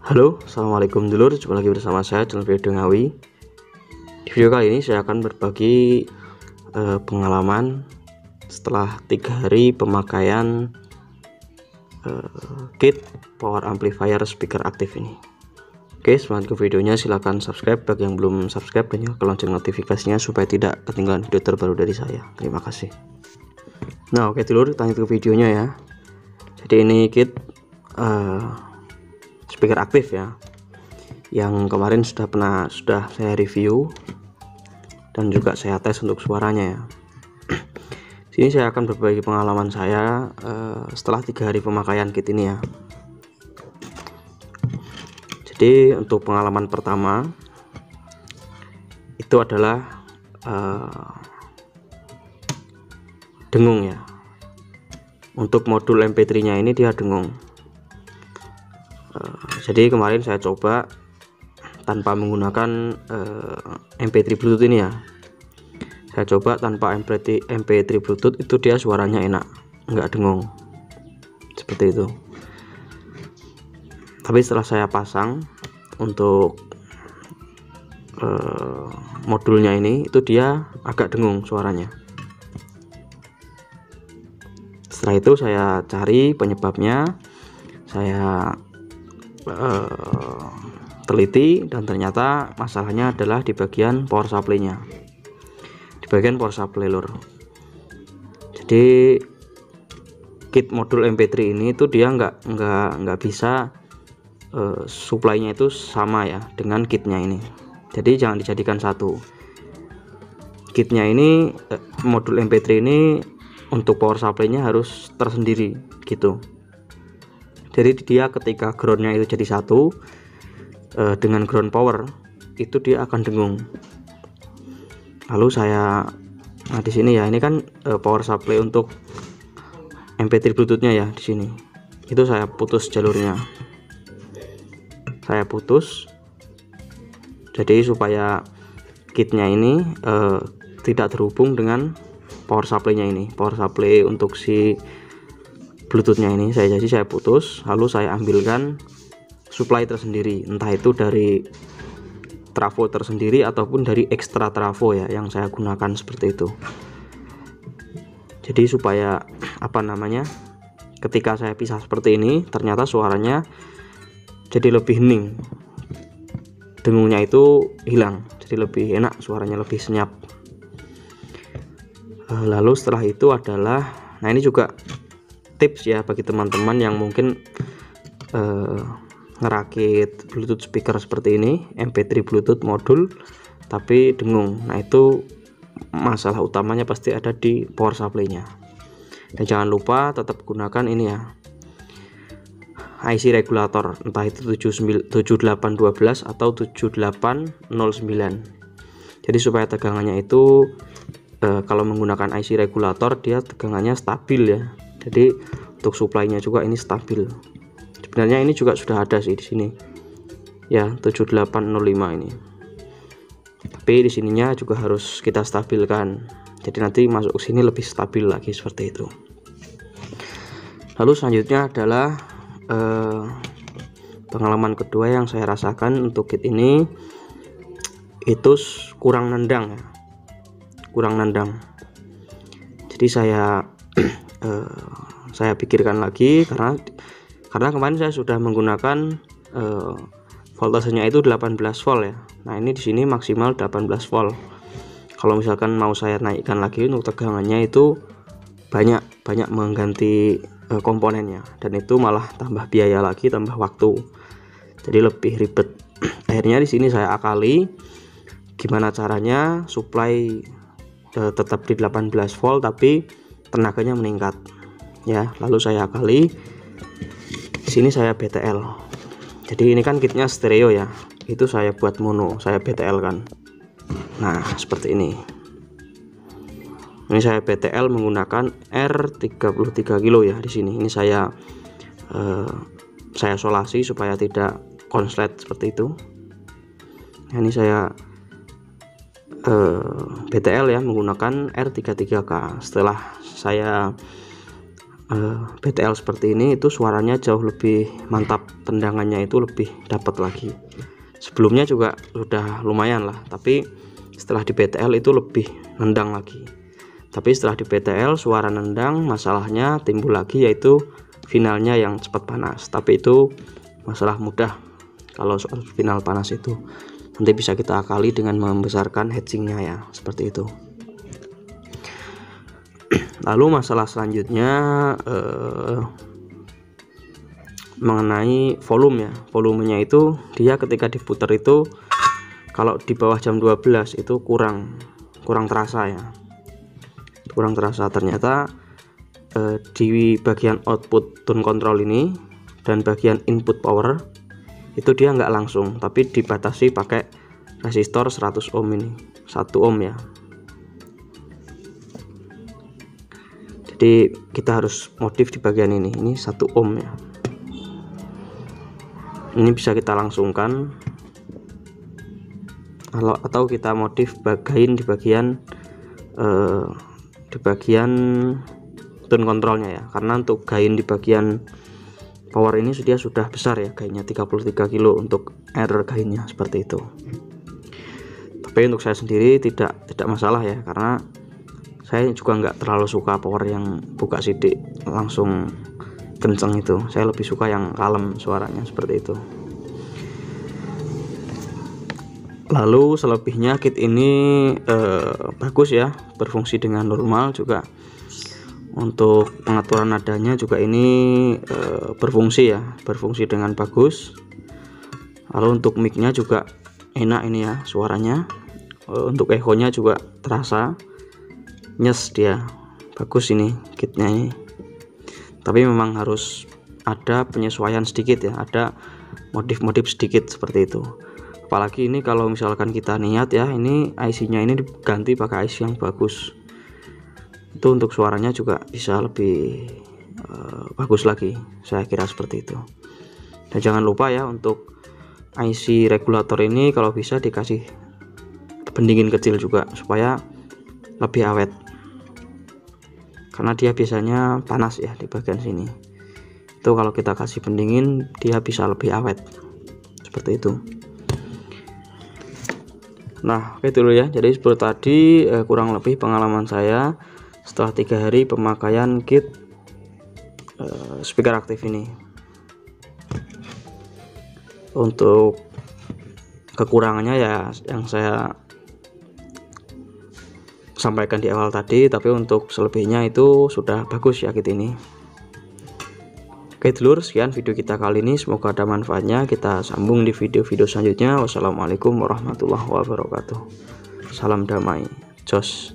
Halo, assalamualaikum dulur, jumpa lagi bersama saya channel video Ngawi. Di video kali ini saya akan berbagi pengalaman setelah 3 hari pemakaian kit power amplifier speaker aktif ini. Oke, sebelum ke videonya silahkan subscribe bagi yang belum subscribe dan nyalakan lonceng notifikasinya supaya tidak ketinggalan video terbaru dari saya. Terima kasih. Nah, oke dulur, lanjut ke videonya ya. Jadi ini kit speaker aktif ya, yang kemarin sudah saya review dan juga saya tes untuk suaranya ya. Sini saya akan berbagi pengalaman saya setelah 3 hari pemakaian kit ini ya. Jadi untuk pengalaman pertama itu adalah dengung ya. Untuk modul MP3 nya ini dia dengung. Jadi kemarin saya coba tanpa menggunakan MP3 Bluetooth ini ya. Saya coba tanpa MP3 Bluetooth, itu dia suaranya enak, nggak dengung seperti itu. Tapi setelah saya pasang untuk modulnya ini, itu dia agak dengung suaranya. Setelah itu saya cari penyebabnya, saya teliti, dan ternyata masalahnya adalah di bagian power supply-nya, di bagian power supply lur. Jadi kit modul MP3 ini itu dia nggak bisa supply-nya itu sama ya dengan kitnya ini. Jadi jangan dijadikan satu. Kitnya ini modul MP3 ini untuk power supply-nya harus tersendiri gitu. Jadi dia ketika groundnya itu jadi satu dengan ground power, itu dia akan dengung. Lalu di sini ya, ini kan power supply untuk MP3 Bluetooth-nya ya, di sini itu saya putus jalurnya, saya putus. Jadi supaya kitnya ini tidak terhubung dengan power supply-nya ini, power supply untuk si Bluetooth-nya ini, saya putus, lalu saya ambilkan supply tersendiri, entah itu dari trafo tersendiri ataupun dari ekstra trafo ya, yang saya gunakan seperti itu. Jadi supaya ketika saya pisah seperti ini, ternyata suaranya jadi lebih hening, dengungnya itu hilang, jadi lebih enak, suaranya lebih senyap. Lalu setelah itu adalah, nah ini juga tips ya bagi teman-teman yang mungkin ngerakit Bluetooth speaker seperti ini, MP3 Bluetooth modul tapi dengung. Nah itu masalah utamanya pasti ada di power supply-nya. Dan jangan lupa tetap gunakan ini ya, IC regulator, entah itu 7812 atau 7809. Jadi supaya tegangannya itu kalau menggunakan IC regulator dia tegangannya stabil ya. Jadi untuk supply-nya juga ini stabil. Sebenarnya ini juga sudah ada sih di sini ya, 7805 ini. Tapi di sininya juga harus kita stabilkan. Jadi nanti masuk ke sini lebih stabil lagi seperti itu. Lalu selanjutnya adalah pengalaman kedua yang saya rasakan untuk kit ini, itu kurang nendang ya, kurang nendang. Jadi saya pikirkan lagi, karena kemarin saya sudah menggunakan voltasenya itu 18 volt ya. Nah ini di sini maksimal 18 volt. Kalau misalkan mau saya naikkan lagi untuk tegangannya, itu banyak mengganti komponennya, dan itu malah tambah biaya lagi, tambah waktu, jadi lebih ribet. Akhirnya di sini saya akali gimana caranya supply tetap di 18 volt tapi tenaganya meningkat ya. Lalu saya akali di sini, saya BTL. Jadi ini kan kitnya stereo ya, itu saya buat mono, saya BTL kan. Nah seperti ini. Ini saya BTL menggunakan R33 kilo ya. Di sini ini saya isolasi supaya tidak konslet seperti itu. Nah, ini saya BTL ya menggunakan R33K. Setelah saya BTL seperti ini, itu suaranya jauh lebih mantap tendangannya itu lebih dapat lagi. Sebelumnya juga sudah lumayan lah, tapi setelah di PTL itu lebih nendang lagi. Tapi setelah di PTL suara nendang masalahnya timbul lagi, yaitu finalnya yang cepat panas. Tapi itu masalah mudah kalau soal final panas itu, nanti bisa kita akali dengan membesarkan hedgingnya ya, seperti itu. Lalu masalah selanjutnya mengenai volume ya. Volumenya itu dia ketika diputar itu kalau di bawah jam 12 itu kurang terasa ya, kurang terasa. Ternyata di bagian output tone control ini dan bagian input power itu dia nggak langsung, tapi dibatasi pakai resistor 100 ohm ini, 1 ohm ya. Jadi kita harus modif di bagian ini 1 ohm ya. Ini bisa kita langsungkan atau kita modif bagian di bagian tone controlnya ya, karena untuk gain di bagian power ini dia sudah besar ya, gainnya 33 kilo untuk error gainnya, seperti itu. Tapi untuk saya sendiri tidak masalah ya, karena saya juga nggak terlalu suka power yang buka sidik langsung kenceng itu. Saya lebih suka yang kalem suaranya, seperti itu. Lalu selebihnya kit ini bagus ya, berfungsi dengan normal juga. Untuk pengaturan nadanya juga ini berfungsi dengan bagus. Lalu untuk micnya juga enak ini ya suaranya. Untuk echonya juga terasa nyes, dia bagus ini kitnya ini. Tapi memang harus ada penyesuaian sedikit ya, ada modif sedikit seperti itu. Apalagi ini kalau misalkan kita niat ya, ini IC nya ini diganti pakai IC yang bagus, itu untuk suaranya juga bisa lebih bagus lagi, saya kira seperti itu. Dan jangan lupa ya, untuk IC regulator ini kalau bisa dikasih pendingin kecil juga supaya lebih awet, karena dia biasanya panas ya di bagian sini. Itu kalau kita kasih pendingin dia bisa lebih awet, seperti itu. Nah, oke dulu ya. Jadi seperti tadi kurang lebih pengalaman saya setelah 3 hari pemakaian kit speaker aktif ini. Untuk kekurangannya ya yang saya sampaikan di awal tadi, tapi untuk selebihnya itu sudah bagus ya kit ini. Oke dulur, sekian video kita kali ini, semoga ada manfaatnya. Kita sambung di video-video selanjutnya. Wassalamualaikum warahmatullahi wabarakatuh. Salam damai, jos.